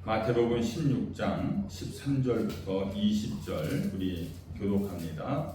마태복음 16장 13절부터 20절 우리 교독합니다.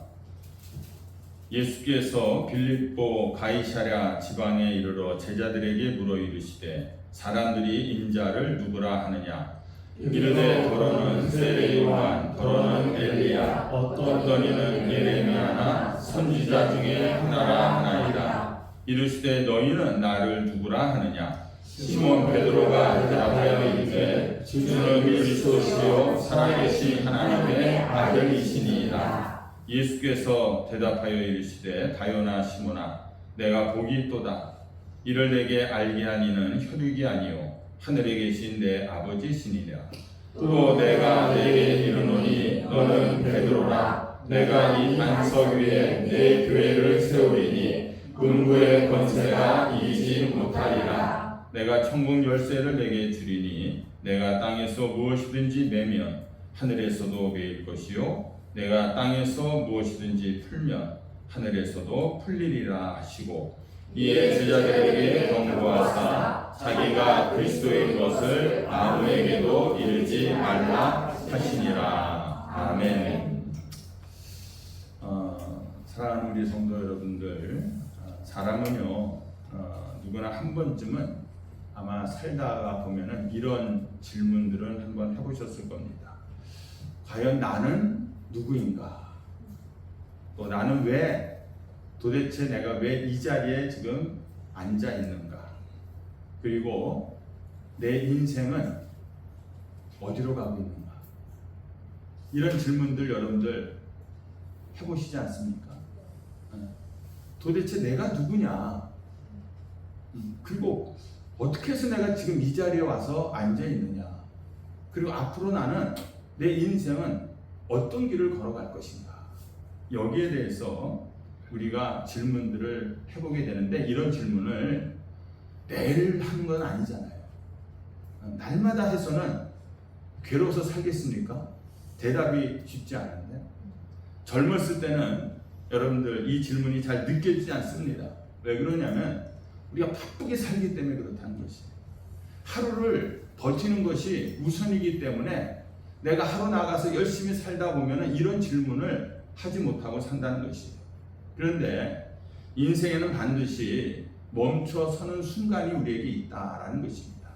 예수께서 빌립보 가이사랴 지방에 이르러 제자들에게 물어 이르시되 사람들이 인자를 누구라 하느냐? 이르되 더러는 세례 요한, 더러는 엘리야, 어떤 이는 예레미야나 선지자 중에 하나라 하나이다. 이르시되 너희는 나를 누구라 하느냐? 시몬 베드로가 대답하여 이르되 주는 그리스도시요 살아계신 하나님의 아들이시니이다. 예수께서 대답하여 이르시되 다요나 시몬아 내가 복이 있도다. 이를 내게 알게 한 이는 혈육이 아니요 하늘에 계신 내 아버지시니라. 또 내가 내게 이르노니 너는 베드로라. 내가 이 반석 위에 내 교회를 세우리니 음부의 권세가 이기지 못하리라. 내가 천국 열쇠를 내게 주리니 내가 땅에서 무엇이든지 매면 하늘에서도 매일 것이요 내가 땅에서 무엇이든지 풀면 하늘에서도 풀리리라 하시고 이에 제자들에게 경고하사 자기가 그리스도인 것을 아무에게도 이르지 말라 하시니라. 아멘. 사랑하는 우리 성도 여러분들, 사람은요 누구나 한 번쯤은 아마 살다가 보면은 이런 질문들은 한번 해보셨을 겁니다. 과연 나는 누구인가? 또 나는 도대체 내가 왜 이 자리에 지금 앉아 있는가? 그리고 내 인생은 어디로 가고 있는가? 이런 질문들 여러분들 해보시지 않습니까? 도대체 내가 누구냐? 그리고 어떻게 해서 내가 지금 이 자리에 와서 앉아 있느냐? 그리고 앞으로 나는 내 인생은 어떤 길을 걸어갈 것인가? 여기에 대해서 우리가 질문들을 해보게 되는데 이런 질문을 매일 하는 건 아니잖아요. 날마다 해서는 괴로워서 살겠습니까? 대답이 쉽지 않은데 젊었을 때는 여러분들 이 질문이 잘 느껴지지 않습니다. 왜 그러냐면 우리가 바쁘게 살기 때문에 그렇다는 것이 하루를 버티는 것이 우선이기 때문에 내가 하루 나가서 열심히 살다 보면 이런 질문을 하지 못하고 산다는 것이에요. 그런데 인생에는 반드시 멈춰 서는 순간이 우리에게 있다라는 것입니다.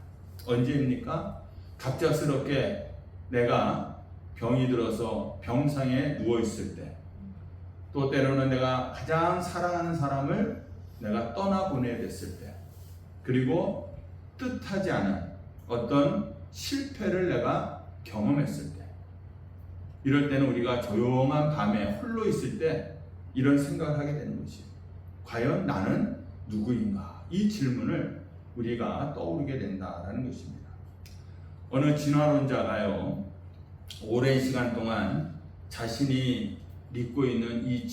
언제입니까? 갑작스럽게 내가 병이 들어서 병상에 누워있을 때, 또 때로는 내가 가장 사랑하는 사람을 내가 떠나보내야 됐을 때, 그리고 뜻하지 않은 어떤 실패를 내가 경험했을 때, 이럴 때는 우리가 조용한 밤에 홀로 있을 때 이런 생각을 하게 되는 것이에요. 과연 나는 누구인가? 이 질문을 우리가 떠오르게 된다는 것입니다. 어느 진화론자가요, 오랜 시간 동안 자신이 믿고 있는 이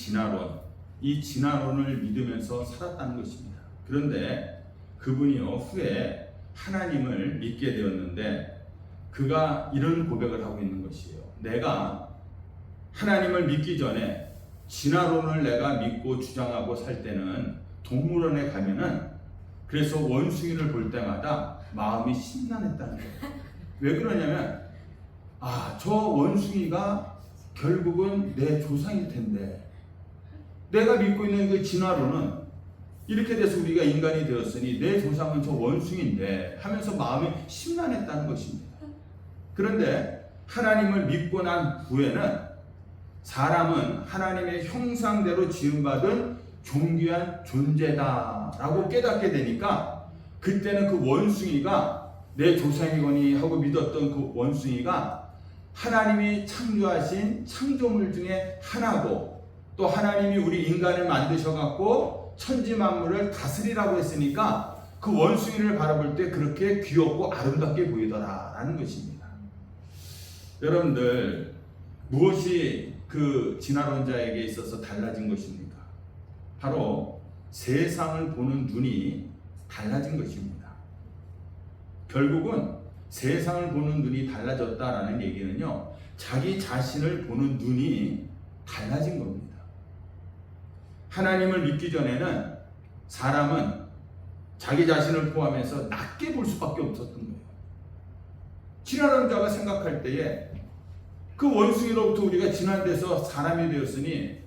진화론을 믿으면서 살았다는 것입니다. 그런데 그분이요 후에 하나님을 믿게 되었는데 그가 이런 고백을 하고 있는 것이에요. 내가 하나님을 믿기 전에 진화론을 내가 믿고 주장하고 살 때는 동물원에 가면은 그래서 원숭이를 볼 때마다 마음이 심란했다는 거예요. 왜 그러냐면 저 원숭이가 결국은 내 조상일 텐데 내가 믿고 있는 그 진화론은 이렇게 돼서 우리가 인간이 되었으니 내 조상은 저 원숭이인데 하면서 마음이 심란했다는 것입니다. 그런데 하나님을 믿고 난 후에는 사람은 하나님의 형상대로 지음받은 존귀한 존재다라고 깨닫게 되니까 그때는 그 원숭이가 내 조상이거니 하고 믿었던 그 원숭이가 하나님이 창조하신 창조물 중에 하나고 또 하나님이 우리 인간을 만드셔갖고 천지만물을 다스리라고 했으니까 그 원숭이를 바라볼 때 그렇게 귀엽고 아름답게 보이더라라는 것입니다. 여러분들 무엇이 그 진화론자에게 있어서 달라진 것입니까? 바로 세상을 보는 눈이 달라진 것입니다. 결국은 세상을 보는 눈이 달라졌다라는 얘기는요, 자기 자신을 보는 눈이 달라진 겁니다. 하나님을 믿기 전에는 사람은 자기 자신을 포함해서 낮게 볼 수밖에 없었던 거예요. 지나가는 자가 생각할 때에 그 원숭이로부터 우리가 진화돼서 사람이 되었으니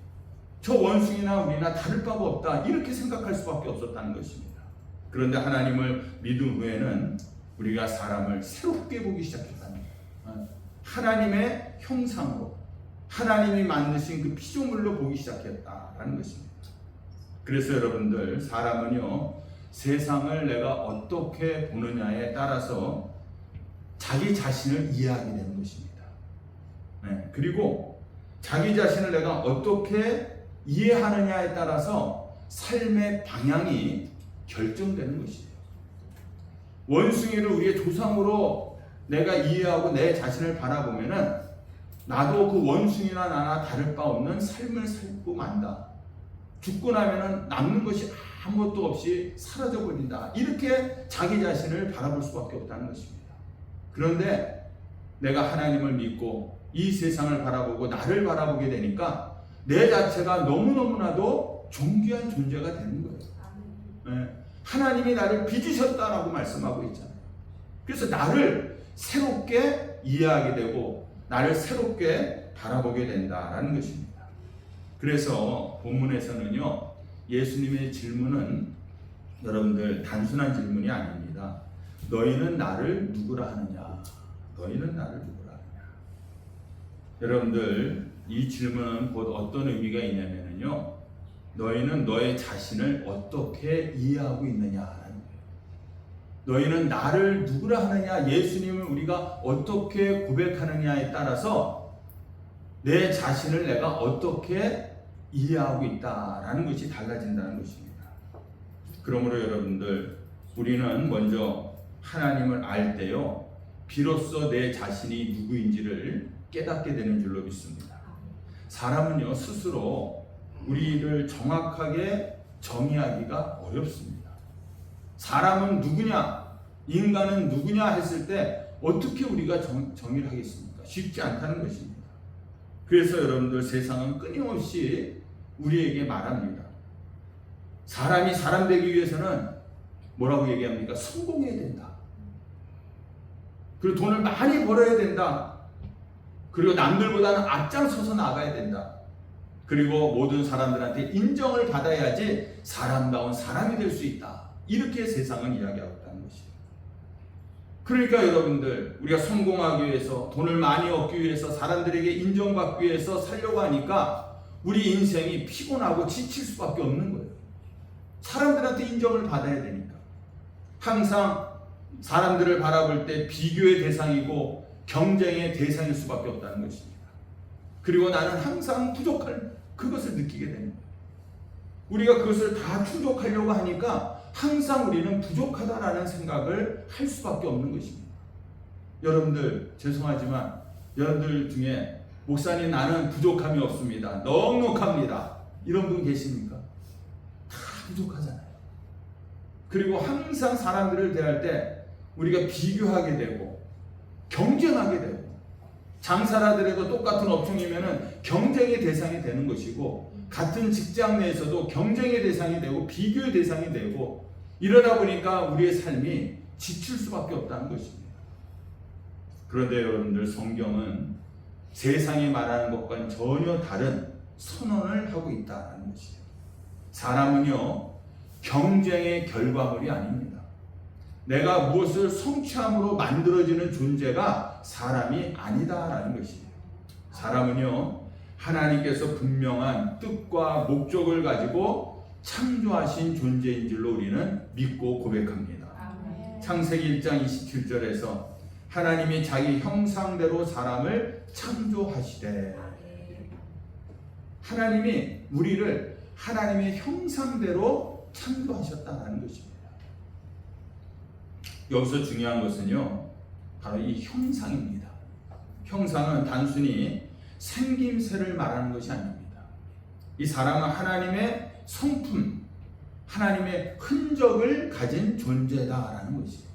저 원숭이나 우리나 다를 바가 없다, 이렇게 생각할 수밖에 없었다는 것입니다. 그런데 하나님을 믿은 후에는 우리가 사람을 새롭게 보기 시작했다는 거예요. 하나님의 형상으로, 하나님이 만드신 그 피조물로 보기 시작했다라는 것입니다. 그래서 여러분들, 사람은요, 세상을 내가 어떻게 보느냐에 따라서 자기 자신을 이해하게 되는 것입니다. 그리고 자기 자신을 내가 어떻게 이해하느냐에 따라서 삶의 방향이 결정되는 것이에요. 원숭이를 우리의 조상으로 내가 이해하고 내 자신을 바라보면은 나도 그 원숭이나 나나 다를 바 없는 삶을 살고 만다. 죽고 나면은 남는 것이 아무것도 없이 사라져 버린다. 이렇게 자기 자신을 바라볼 수밖에 없다는 것입니다. 그런데 내가 하나님을 믿고 이 세상을 바라보고 나를 바라보게 되니까 내 자체가 너무너무나도 존귀한 존재가 되는 거예요. 하나님이 나를 빚으셨다라고 말씀하고 있잖아요. 그래서 나를 새롭게 이해하게 되고 나를 새롭게 바라보게 된다라는 것입니다. 그래서 본문에서는요, 예수님의 질문은 여러분들 단순한 질문이 아닙니다. 너희는 나를 누구라 하느냐? 너희는 나를 누구라 하느냐? 여러분들, 이 질문은 곧 어떤 의미가 있냐면요, 너희는 너의 자신을 어떻게 이해하고 있느냐라는 거예요. 너희는 나를 누구라 하느냐? 예수님을 우리가 어떻게 고백하느냐에 따라서 내 자신을 내가 어떻게 이해하고 있다라는 것이 달라진다는 것입니다. 그러므로 여러분들, 우리는 먼저 하나님을 알 때요, 비로소 내 자신이 누구인지를 깨닫게 되는 줄로 믿습니다. 사람은요, 스스로 우리를 정확하게 정의하기가 어렵습니다. 사람은 누구냐, 인간은 누구냐 했을 때 어떻게 우리가 정의를 하겠습니까? 쉽지 않다는 것입니다. 그래서 여러분들, 세상은 끊임없이 우리에게 말합니다. 사람이 사람 되기 위해서는 뭐라고 얘기합니까? 성공해야 된다. 그리고 돈을 많이 벌어야 된다. 그리고 남들보다는 앞장서서 나가야 된다. 그리고 모든 사람들한테 인정을 받아야지 사람다운 사람이 될 수 있다. 이렇게 세상은 이야기하고 있다는 것이에요. 그러니까 여러분들, 우리가 성공하기 위해서, 돈을 많이 얻기 위해서, 사람들에게 인정받기 위해서 살려고 하니까 우리 인생이 피곤하고 지칠 수밖에 없는 거예요. 사람들한테 인정을 받아야 되니까. 항상 사람들을 바라볼 때 비교의 대상이고 경쟁의 대상일 수밖에 없다는 것입니다. 그리고 나는 항상 부족할 그것을 느끼게 되는 거예요. 우리가 그것을 다 충족하려고 하니까 항상 우리는 부족하다라는 생각을 할 수밖에 없는 것입니다. 여러분들, 죄송하지만 여러분들 중에 목사님, 나는 부족함이 없습니다, 넉넉합니다, 이런 분 계십니까? 다 부족하잖아요. 그리고 항상 사람들을 대할 때 우리가 비교하게 되고 경쟁하게 되고, 장사를 하더라도 똑같은 업종이면은 경쟁의 대상이 되는 것이고, 같은 직장 내에서도 경쟁의 대상이 되고 비교의 대상이 되고, 이러다 보니까 우리의 삶이 지칠 수밖에 없다는 것입니다. 그런데 여러분들, 성경은 세상이 말하는 것과는 전혀 다른 선언을 하고 있다는 것이에요. 사람은요, 경쟁의 결과물이 아닙니다. 내가 무엇을 성취함으로 만들어지는 존재가 사람이 아니다라는 것이에요. 사람은요, 하나님께서 분명한 뜻과 목적을 가지고 창조하신 존재인 줄로 우리는 믿고 고백합니다. 아멘. 창세기 1장 27절에서 하나님이 자기 형상대로 사람을 창조하시되, 하나님이 우리를 하나님의 형상대로 창조하셨다는 것입니다. 여기서 중요한 것은요, 바로 이 형상입니다. 형상은 단순히 생김새를 말하는 것이 아닙니다. 이 사람은 하나님의 성품, 하나님의 흔적을 가진 존재다라는 것이에요.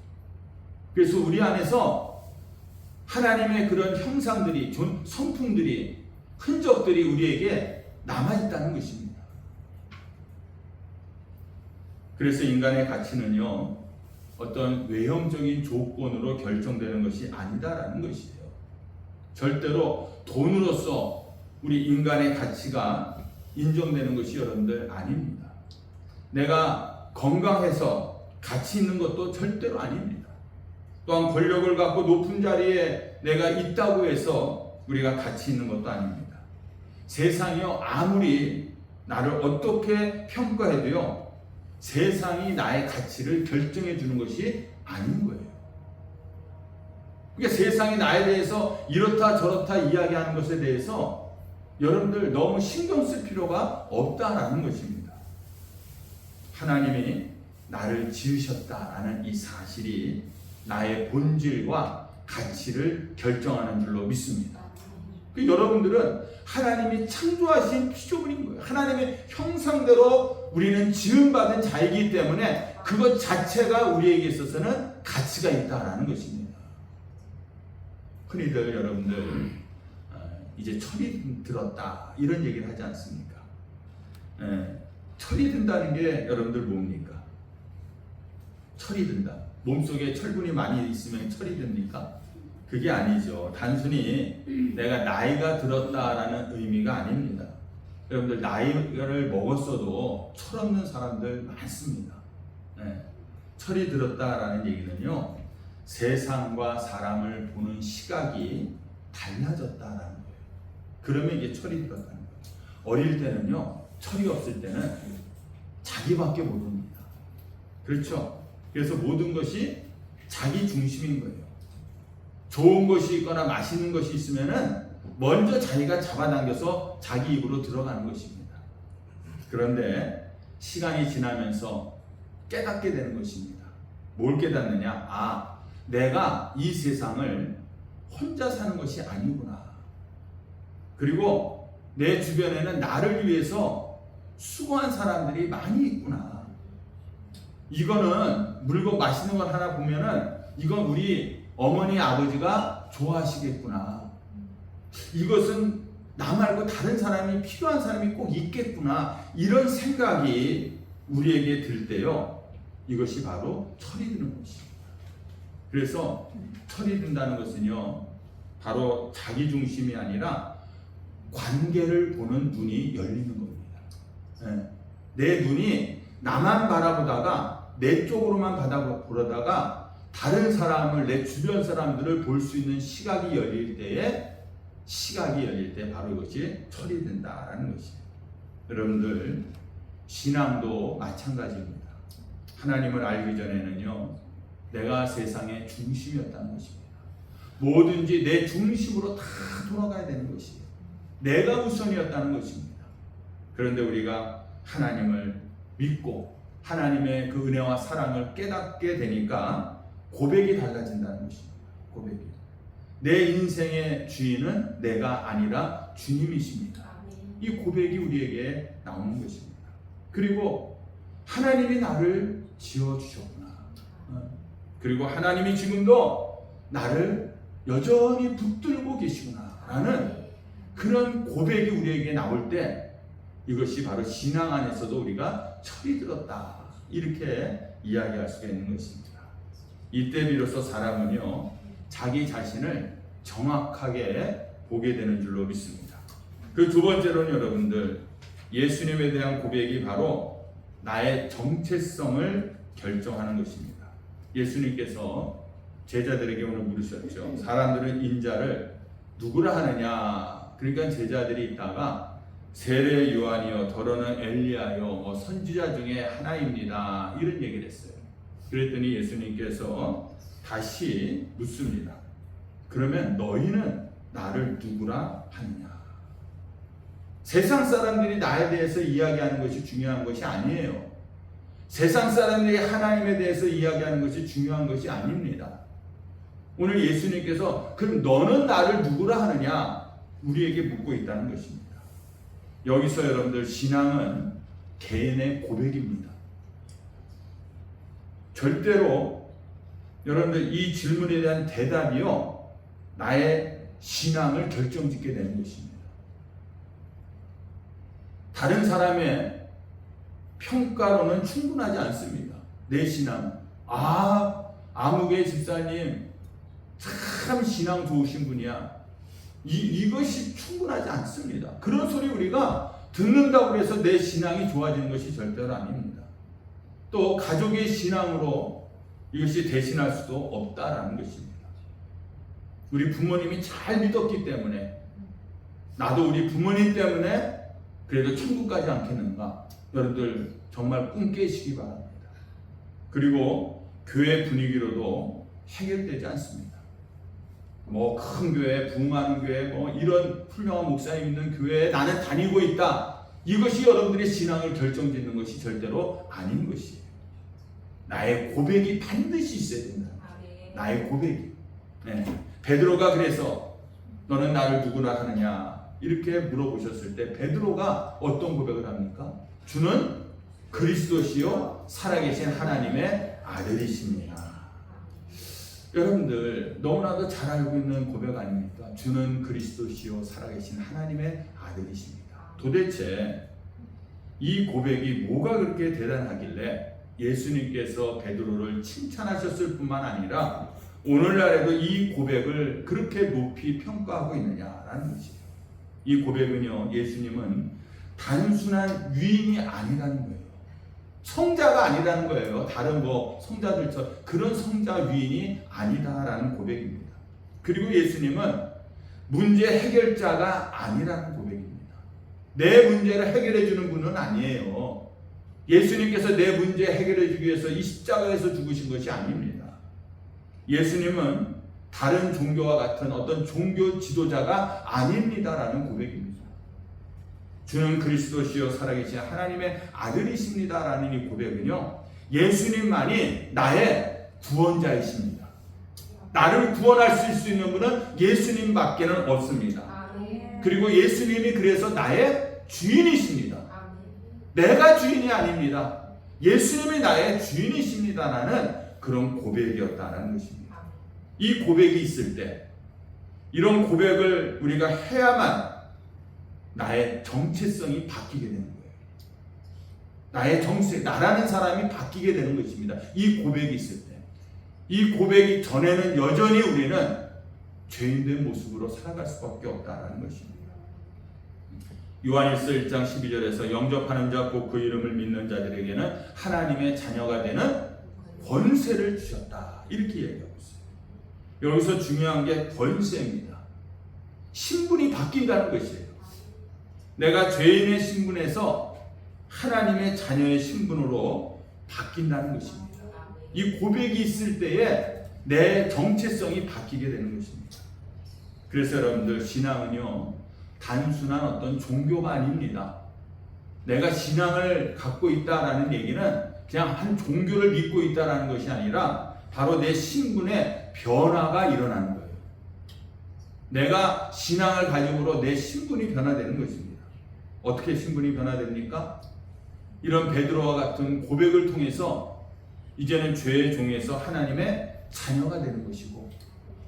그래서 우리 안에서 하나님의 그런 형상들이, 성품들이, 흔적들이 우리에게 남아있다는 것입니다. 그래서 인간의 가치는요, 어떤 외형적인 조건으로 결정되는 것이 아니다라는 것이에요. 절대로 돈으로서 우리 인간의 가치가 인정되는 것이 여러분들 아닙니다. 내가 건강해서 가치 있는 것도 절대로 아닙니다. 또한 권력을 갖고 높은 자리에 내가 있다고 해서 우리가 가치 있는 것도 아닙니다. 세상이요, 아무리 나를 어떻게 평가해도요, 세상이 나의 가치를 결정해 주는 것이 아닌 거예요. 그러니까 세상이 나에 대해서 이렇다 저렇다 이야기하는 것에 대해서 여러분들 너무 신경 쓸 필요가 없다라는 것입니다. 하나님이 나를 지으셨다라는 이 사실이 나의 본질과 가치를 결정하는 줄로 믿습니다. 여러분들은 하나님이 창조하신 피조물인 거예요. 하나님의 형상대로 우리는 지음받은 자이기 때문에 그것 자체가 우리에게 있어서는 가치가 있다라는 것입니다. 흔히들 여러분들 이제 철이 들었다 이런 얘기를 하지 않습니까? 철이 든다는 게 여러분들 뭡니까? 철이 든다. 몸속에 철분이 많이 있으면 철이 듭니까? 그게 아니죠. 단순히 내가 나이가 들었다라는 의미가 아닙니다. 여러분들 나이를 먹었어도 철없는 사람들 많습니다. 철이 들었다라는 얘기는요, 세상과 사람을 보는 시각이 달라졌다라는 거예요. 그러면 이게 철이 들었다는 거예요. 어릴 때는요, 철이 없을 때는 자기밖에 모릅니다. 그렇죠? 그래서 모든 것이 자기 중심인 거예요. 좋은 것이 있거나 맛있는 것이 있으면은 먼저 자기가 잡아당겨서 자기 입으로 들어가는 것입니다. 그런데 시간이 지나면서 깨닫게 되는 것입니다. 뭘 깨닫느냐? 내가 이 세상을 혼자 사는 것이 아니구나. 그리고 내 주변에는 나를 위해서 수고한 사람들이 많이 있구나. 이거는 물건 맛있는 걸 하나 보면은 이건 우리 어머니 아버지가 좋아하시겠구나. 이것은 나 말고 다른 사람이 필요한 사람이 꼭 있겠구나. 이런 생각이 우리에게 들 때요, 이것이 바로 철이 드는 것입니다. 그래서 철이 든다는 것은요, 바로 자기 중심이 아니라 관계를 보는 눈이 열리는 겁니다. 내 눈이 나만 바라보다가 내 쪽으로만 보다가 다른 사람을, 내 주변 사람들을 볼 수 있는 시각이 열릴 때 바로 이것이 철이 든다라는 것이에요. 여러분들 신앙도 마찬가지입니다. 하나님을 알기 전에는요, 내가 세상의 중심이었다는 것입니다. 뭐든지 내 중심으로 다 돌아가야 되는 것이에요. 내가 우선이었다는 것입니다. 그런데 우리가 하나님을 믿고 하나님의 그 은혜와 사랑을 깨닫게 되니까 고백이 달라진다는 것입니다. 고백이. 내 인생의 주인은 내가 아니라 주님이십니다. 이 고백이 우리에게 나오는 것입니다. 그리고 하나님이 나를 지어주셨구나. 그리고 하나님이 지금도 나를 여전히 붙들고 계시구나 라는 그런 고백이 우리에게 나올 때 이것이 바로 신앙 안에서도 우리가 철이 들었다 이렇게 이야기할 수가 있는 것입니다. 이때 비로소 사람은요, 자기 자신을 정확하게 보게 되는 줄로 믿습니다. 그 두 번째로는 여러분들, 예수님에 대한 고백이 바로 나의 정체성을 결정하는 것입니다. 예수님께서 제자들에게 오늘 물으셨죠. 사람들은 인자를 누구라 하느냐? 그러니까 제자들이 있다가 세례 요한이요, 더러는 엘리야요, 선지자 중에 하나입니다. 이런 얘기를 했어요. 그랬더니 예수님께서 다시 묻습니다. 그러면 너희는 나를 누구라 하느냐? 세상 사람들이 나에 대해서 이야기하는 것이 중요한 것이 아니에요. 세상 사람들이 하나님에 대해서 이야기하는 것이 중요한 것이 아닙니다. 오늘 예수님께서 그럼 너는 나를 누구라 하느냐? 우리에게 묻고 있다는 것입니다. 여기서 여러분들 신앙은 개인의 고백입니다. 절대로 여러분들 이 질문에 대한 대답이요, 나의 신앙을 결정짓게 되는 것입니다. 다른 사람의 평가로는 충분하지 않습니다. 내 신앙, 아무개 집사님 참 신앙 좋으신 분이야. 이것이 충분하지 않습니다. 그런 소리 우리가 듣는다고 해서 내 신앙이 좋아지는 것이 절대로 아닙니다. 또 가족의 신앙으로 이것이 대신할 수도 없다라는 것입니다. 우리 부모님이 잘 믿었기 때문에 나도 우리 부모님 때문에 그래도 천국 가지 않겠는가? 여러분들 정말 꿈 깨시기 바랍니다. 그리고 교회 분위기로도 해결되지 않습니다. 뭐 큰 교회, 부흥하는 교회, 뭐 이런 훌륭한 목사님 있는 교회에 나는 다니고 있다. 이것이 여러분들의 신앙을 결정짓는 것이 절대로 아닌 것이에요. 나의 고백이 반드시 있어야 된다. 나의 고백이. 네. 베드로가 그래서 너는 나를 누구나 하느냐 이렇게 물어보셨을 때 베드로가 어떤 고백을 합니까? 주는 그리스도시요 살아계신 하나님의 아들이십니다. 여러분들 너무나도 잘 알고 있는 고백 아닙니까? 주는 그리스도시요 살아계신 하나님의 아들이십니다. 도대체 이 고백이 뭐가 그렇게 대단하길래 예수님께서 베드로를 칭찬하셨을 뿐만 아니라 오늘날에도 이 고백을 그렇게 높이 평가하고 있느냐라는 것이에요. 이 고백은요, 예수님은 단순한 유인이 아니라는 거예요. 성자가 아니라는 거예요. 다른 성자들처럼 그런 성자 유인이 아니다라는 고백입니다. 그리고 예수님은 문제 해결자가 아니라는 고백입니다. 내 문제를 해결해 주는 분은 아니에요. 예수님께서 내 문제 해결해 주기 위해서 이 십자가에서 죽으신 것이 아닙니다. 예수님은 다른 종교와 같은 어떤 종교 지도자가 아닙니다라는 고백입니다. 주는 그리스도시요 살아계신 하나님의 아들이십니다라는 이 고백은요, 예수님만이 나의 구원자이십니다. 나를 구원할 수 있는 분은 예수님밖에는 없습니다. 그리고 예수님이 그래서 나의 주인이십니다. 내가 주인이 아닙니다. 예수님이 나의 주인이십니다라는 그런 고백이었다는 것입니다. 이 고백이 있을 때 이런 고백을 우리가 해야만 나의 정체성이 바뀌게 되는 거예요. 나의 나라는 사람이 바뀌게 되는 것입니다. 이 고백이 있을 때. 이 고백이 전에는 여전히 우리는 죄인된 모습으로 살아갈 수밖에 없다는 것입니다. 요한일서 1장 12절에서 영접하는 자 곧 그 이름을 믿는 자들에게는 하나님의 자녀가 되는 권세를 주셨다. 이렇게 얘기하고 있어요. 여기서 중요한 게 권세입니다. 신분이 바뀐다는 것이에요. 내가 죄인의 신분에서 하나님의 자녀의 신분으로 바뀐다는 것입니다. 이 고백이 있을 때에 내 정체성이 바뀌게 되는 것입니다. 그래서 여러분들 신앙은요, 단순한 어떤 종교가 아닙니다. 내가 신앙을 갖고 있다라는 얘기는 그냥 한 종교를 믿고 있다라는 것이 아니라 바로 내 신분의 변화가 일어나는 거예요. 내가 신앙을 가짐으로 내 신분이 변화되는 것입니다. 어떻게 신분이 변화됩니까? 이런 베드로와 같은 고백을 통해서 이제는 죄의 종에서 하나님의 자녀가 되는 것이고,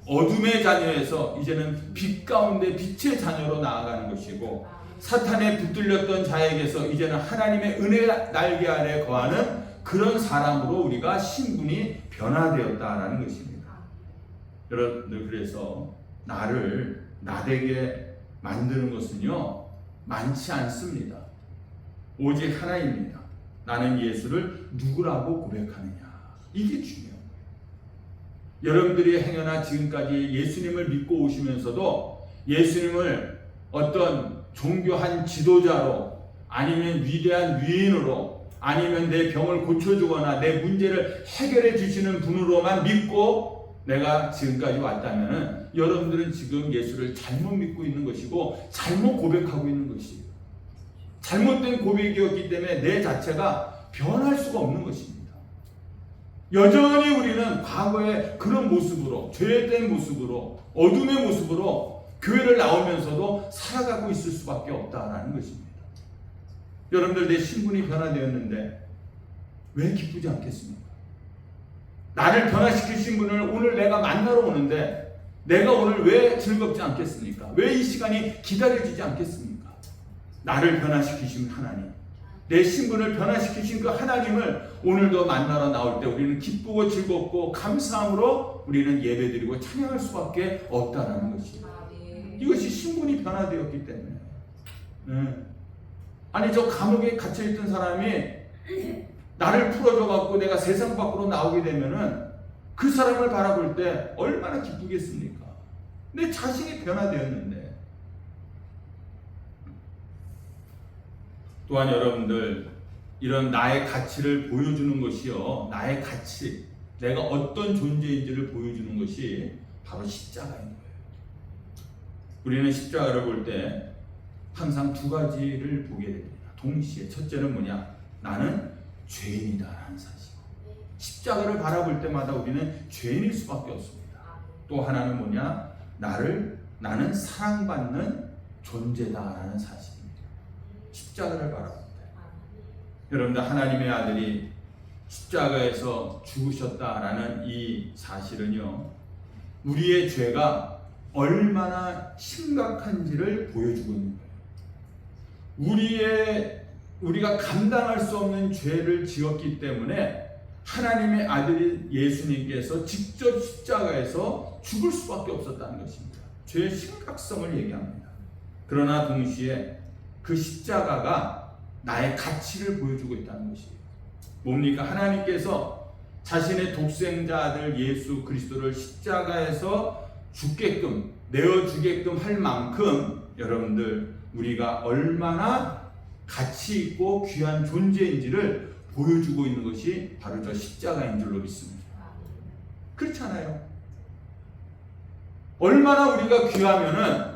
어둠의 자녀에서 이제는 빛 가운데 빛의 자녀로 나아가는 것이고, 사탄에 붙들렸던 자에게서 이제는 하나님의 은혜 날개 아래 거하는 그런 사람으로 우리가 신분이 변화되었다라는 것입니다. 여러분들, 그래서 나를 나되게 만드는 것은요, 많지 않습니다. 오직 하나입니다. 나는 예수를 누구라고 고백하느냐. 이게 중요한 거예요. 여러분들이 행여나 지금까지 예수님을 믿고 오시면서도 예수님을 어떤 종교한 지도자로, 아니면 위대한 유인으로, 아니면 내 병을 고쳐주거나 내 문제를 해결해 주시는 분으로만 믿고 내가 지금까지 왔다면 여러분들은 지금 예수를 잘못 믿고 있는 것이고 잘못 고백하고 있는 것이에요. 잘못된 고백이었기 때문에 내 자체가 변할 수가 없는 것입니다. 여전히 우리는 과거의 그런 모습으로, 죄된 모습으로, 어둠의 모습으로 교회를 나오면서도 살아가고 있을 수밖에 없다라는 것입니다. 여러분들, 내 신분이 변화되었는데 왜 기쁘지 않겠습니까? 나를 변화시키신 분을 오늘 내가 만나러 오는데 내가 오늘 왜 즐겁지 않겠습니까? 왜 이 시간이 기다려지지 않겠습니까? 나를 변화시키신 하나님, 내 신분을 변화시키신 그 하나님을 오늘도 만나러 나올 때 우리는 기쁘고 즐겁고 감사함으로 우리는 예배드리고 찬양할 수밖에 없다라는 것입니다. 이것이 신분이 변화되었기 때문에. 아니 저 감옥에 갇혀있던 사람이 나를 풀어줘갖고 내가 세상 밖으로 나오게 되면은 그 사람을 바라볼 때 얼마나 기쁘겠습니까? 내 자신이 변화되었는데. 또한 여러분들 이런 나의 가치를 보여주는 것이요, 나의 가치, 내가 어떤 존재인지를 보여주는 것이 바로 십자가인 거예요. 우리는 십자가를 볼 때 항상 두 가지를 보게 됩니다. 동시에 첫째는 뭐냐? 나는 죄인이다라는 사실. 십자가를 바라볼 때마다 우리는 죄인일 수밖에 없습니다. 또 하나는 뭐냐? 나는 사랑받는 존재다라는 사실입니다. 십자가를 바라볼 때, 여러분들 하나님의 아들이 십자가에서 죽으셨다라는 이 사실은요, 우리의 죄가 얼마나 심각한지를 보여주고 있는 거예요. 우리가 감당할 수 없는 죄를 지었기 때문에 하나님의 아들인 예수님께서 직접 십자가에서 죽을 수밖에 없었다는 것입니다. 죄의 심각성을 얘기합니다. 그러나 동시에 그 십자가가 나의 가치를 보여주고 있다는 것이에요. 뭡니까? 하나님께서 자신의 독생자 아들 예수 그리스도를 십자가에서 죽게끔 내어주게끔 할 만큼 여러분들 우리가 얼마나 가치 있고 귀한 존재인지를 보여주고 있는 것이 바로 저 십자가인 줄로 믿습니다. 그렇잖아요. 얼마나 우리가 귀하면은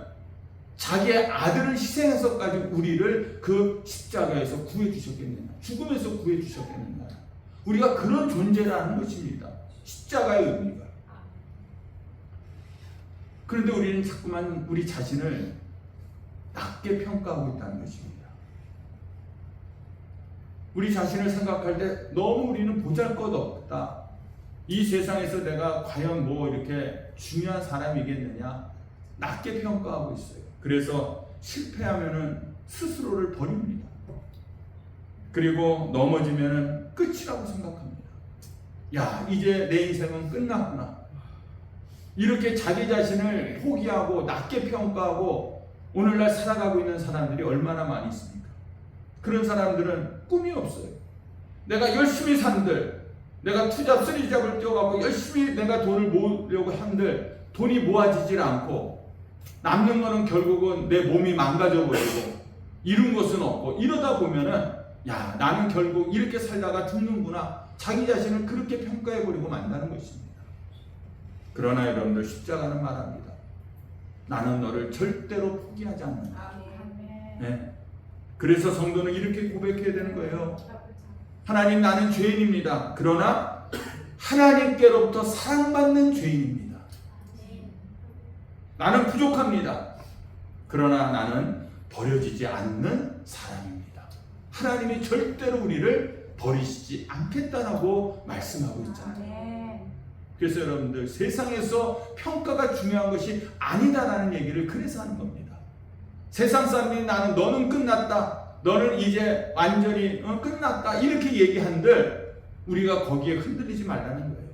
자기의 아들을 희생해서까지 우리를 그 십자가에서 구해주셨겠느냐, 죽음에서 구해주셨겠느냐. 우리가 그런 존재라는 것입니다. 십자가의 의미가. 그런데 우리는 자꾸만 우리 자신을 낮게 평가하고 있다는 것입니다. 우리 자신을 생각할 때 너무 우리는 보잘것없다. 이 세상에서 내가 과연 뭐 이렇게 중요한 사람이겠느냐, 낮게 평가하고 있어요. 그래서 실패하면은 스스로를 버립니다. 그리고 넘어지면은 끝이라고 생각합니다. 야, 이제 내 인생은 끝났구나. 이렇게 자기 자신을 포기하고 낮게 평가하고 오늘날 살아가고 있는 사람들이 얼마나 많이 있습니까? 그런 사람들은 꿈이 없어요. 내가 열심히 산들, 내가 투잡 쓰리잡을 뛰어가고 열심히 내가 돈을 모으려고 한들 돈이 모아지질 않고 남는 거는 결국은 내 몸이 망가져버리고 이룬 것은 없고, 이러다 보면은 야, 나는 결국 이렇게 살다가 죽는구나, 자기 자신을 그렇게 평가해버리고 만다는 것입니다. 그러나 여러분들 십자가는 말합니다. 나는 너를 절대로 포기하지 않는다. 네. 그래서 성도는 이렇게 고백해야 되는 거예요. 하나님, 나는 죄인입니다. 그러나 하나님께로부터 사랑받는 죄인입니다. 나는 부족합니다. 그러나 나는 버려지지 않는 사람입니다. 하나님이 절대로 우리를 버리시지 않겠다라고 말씀하고 있잖아요. 그래서 여러분들 세상에서 평가가 중요한 것이 아니다라는 얘기를 그래서 하는 겁니다. 세상 사람들이 너는 끝났다, 너는 이제 완전히 끝났다 이렇게 얘기한들 우리가 거기에 흔들리지 말라는 거예요.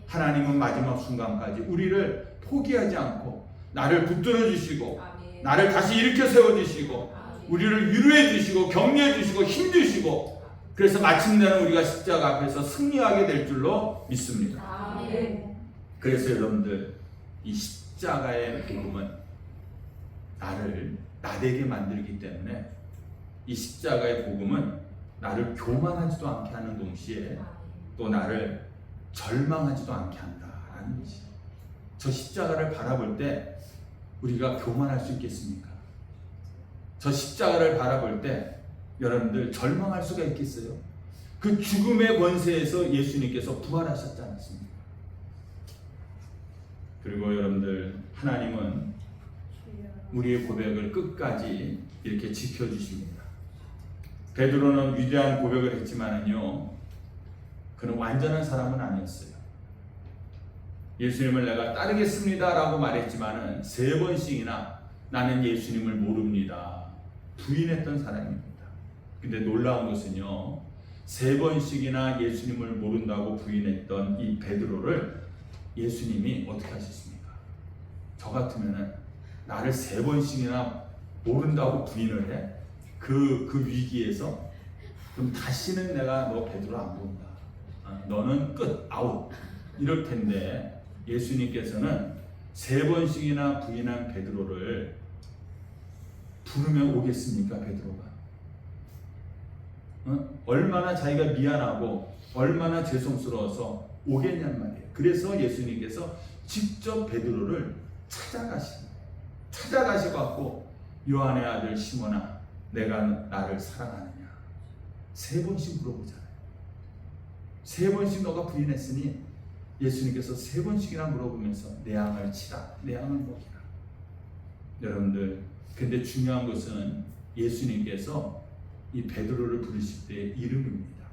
하나님은 마지막 순간까지 우리를 포기하지 않고 나를 붙들어 주시고 나를 다시 일으켜 세워 주시고 우리를 위로해 주시고 격려해 주시고 힘 주시고, 그래서 마침내는 우리가 십자가 앞에서 승리하게 될 줄로 믿습니다. 그래서 여러분들 이 십자가의 복음은 나를 나되게 만들기 때문에 이 십자가의 복음은 나를 교만하지도 않게 하는 동시에 또 나를 절망하지도 않게 한다라는 것이죠. 저 십자가를 바라볼 때 우리가 교만할 수 있겠습니까? 저 십자가를 바라볼 때 여러분들 절망할 수가 있겠어요? 그 죽음의 권세에서 예수님께서 부활하셨지 않습니까? 그리고 여러분들 하나님은 우리의 고백을 끝까지 이렇게 지켜주십니다. 베드로는 위대한 고백을 했지만은요, 그는 완전한 사람은 아니었어요. 예수님을 내가 따르겠습니다 라고 말했지만은 3번씩이나 나는 예수님을 모릅니다 부인했던 사람입니다. 근데 놀라운 것은요, 3번씩이나 예수님을 모른다고 부인했던 이 베드로를 예수님이 어떻게 하셨습니까? 저 같으면은 나를 3번씩이나 모른다고 부인을 해? 그 위기에서 그럼 다시는 내가 너 베드로 안 본다. 너는 끝, 아웃. 이럴 텐데 예수님께서는 3번씩이나 부인한 베드로를 부르면 오겠습니까? 베드로가 얼마나 자기가 미안하고 얼마나 죄송스러워서 오겠냔 말이에요. 그래서 예수님께서 직접 베드로를 찾아가셔갖고 요한의 아들 시몬아, 내가 나를 사랑하느냐 3번씩 물어보잖아요. 3번씩 너가 부인했으니 예수님께서 3번씩이나 물어보면서 내 양을 치라, 내 양을 먹이라. 여러분들, 근데 중요한 것은 예수님께서 이 베드로를 부르실 때의 이름입니다.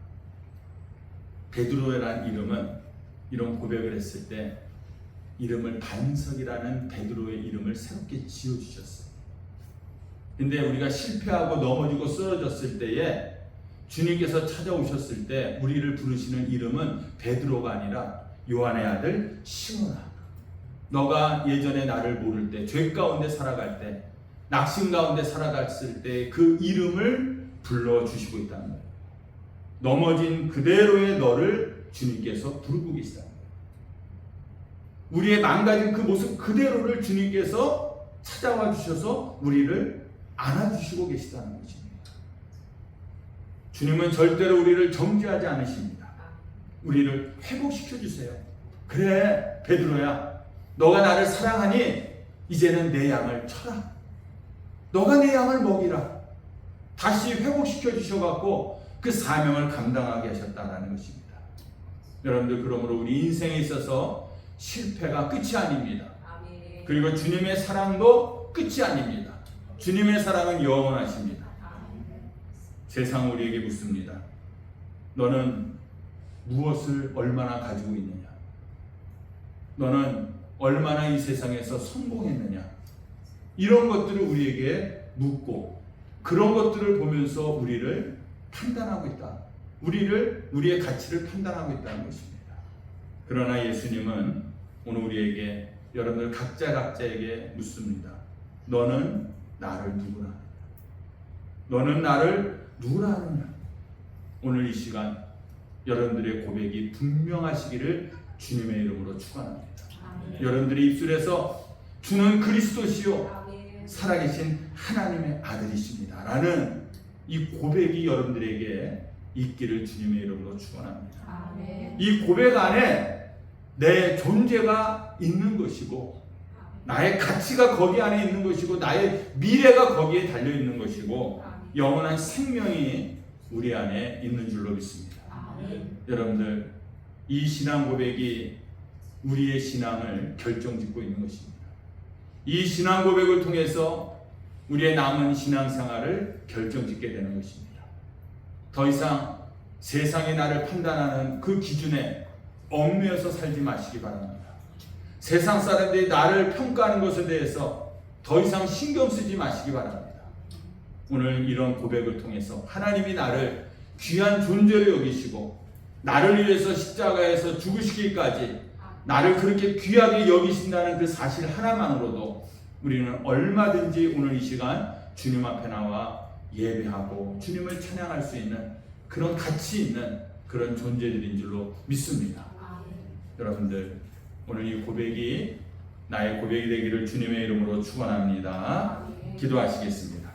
베드로라는 이름은 이런 고백을 했을 때 이름을 반석이라는 베드로의 이름을 새롭게 지어주셨어요. 근데 우리가 실패하고 넘어지고 쓰러졌을 때에 주님께서 찾아오셨을 때 우리를 부르시는 이름은 베드로가 아니라 요한의 아들 시몬아, 너가 예전에 나를 모를 때, 죄 가운데 살아갈 때, 낙심 가운데 살아갔을 때 그 이름을 불러주시고 있다는 거예요. 넘어진 그대로의 너를 주님께서 부르고 계시다는 거예요. 우리의 망가진 그 모습 그대로를 주님께서 찾아와 주셔서 우리를 안아주시고 계시다는 것입니다. 주님은 절대로 우리를 정죄하지 않으십니다. 우리를 회복시켜 주세요. 그래 베드로야, 너가 나를 사랑하니 이제는 내 양을 쳐라. 너가 내 양을 먹이라. 다시 회복시켜 주셔갖고 그 사명을 감당하게 하셨다는 것입니다. 여러분들, 그러므로 우리 인생에 있어서 실패가 끝이 아닙니다. 그리고 주님의 사랑도 끝이 아닙니다. 주님의 사랑은 영원하십니다. 세상 우리에게 묻습니다. 너는 무엇을 얼마나 가지고 있느냐? 너는 얼마나 이 세상에서 성공했느냐? 이런 것들을 우리에게 묻고 그런 것들을 보면서 우리를 판단하고 있다. 우리의 가치를 판단하고 있다는 것입니다. 그러나 예수님은 오늘 우리에게, 여러분들 각자에게 묻습니다. 너는 나를 누구나 하느냐? 너는 나를 누구나 하느냐? 오늘 이 시간 여러분들의 고백이 분명하시기를 주님의 이름으로 축원합니다. 여러분들의 입술에서 주는 그리스도시요 살아계신 하나님의 아들이십니다 라는 이 고백이 여러분들에게 있기를 주님의 이름으로 축원합니다. 이 고백 안에 내 존재가 있는 것이고 나의 가치가 거기 안에 있는 것이고 나의 미래가 거기에 달려 있는 것이고 영원한 생명이 우리 안에 있는 줄로 믿습니다. 여러분들, 이 신앙 고백이 우리의 신앙을 결정짓고 있는 것입니다. 이 신앙 고백을 통해서 우리의 남은 신앙생활을 결정짓게 되는 것입니다. 더 이상 세상이 나를 판단하는 그 기준에 얽매여서 살지 마시기 바랍니다. 세상 사람들이 나를 평가하는 것에 대해서 더 이상 신경 쓰지 마시기 바랍니다. 오늘 이런 고백을 통해서 하나님이 나를 귀한 존재로 여기시고 나를 위해서 십자가에서 죽으시기까지 나를 그렇게 귀하게 여기신다는 그 사실 하나만으로도 우리는 얼마든지 오늘 이 시간 주님 앞에 나와 예배하고 주님을 찬양할 수 있는 그런 가치 있는 그런 존재들인 줄로 믿습니다. 여러분들, 오늘 이 고백이 나의 고백이 되기를 주님의 이름으로 축원합니다. 기도하시겠습니다.